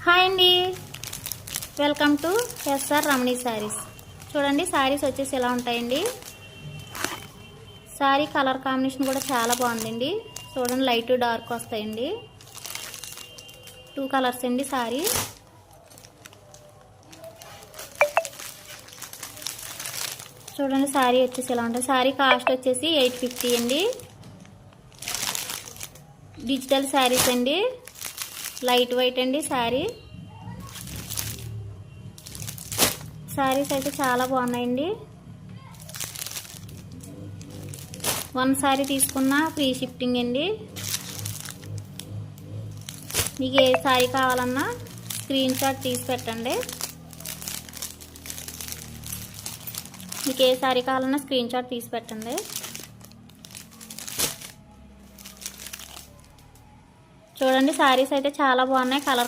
Hi అండి, welcome to SR రమణి శారీస్. చూడండి, శారీస్ వచ్చేసి ఎలా ఉంటాయండి. శారీ కలర్ కాంబినేషన్ కూడా చాలా బాగుందండి. చూడండి, లైట్ డార్క్ వస్తాయండి. 2 కలర్స్ అండి శారీ. చూడండి, శారీ వచ్చేసి ఎలా ఉంటుంది. శారీ కాస్ట్ వచ్చేసి 850 అండి. డిజిటల్ శారీస్ అండి, లైట్ వెయిట్ అండి. శారీస్ అయితే చాలా బాగున్నాయండి. 1 శారీ తీసుకున్న ఫ్రీ షిప్పింగ్ అండి. మీకు ఏ శారీ కావాలన్నా స్క్రీన్ షాట్ తీసి పెట్టండి. చూడండి, శారీస్ అయితే చాలా బాగున్నాయి. కలర్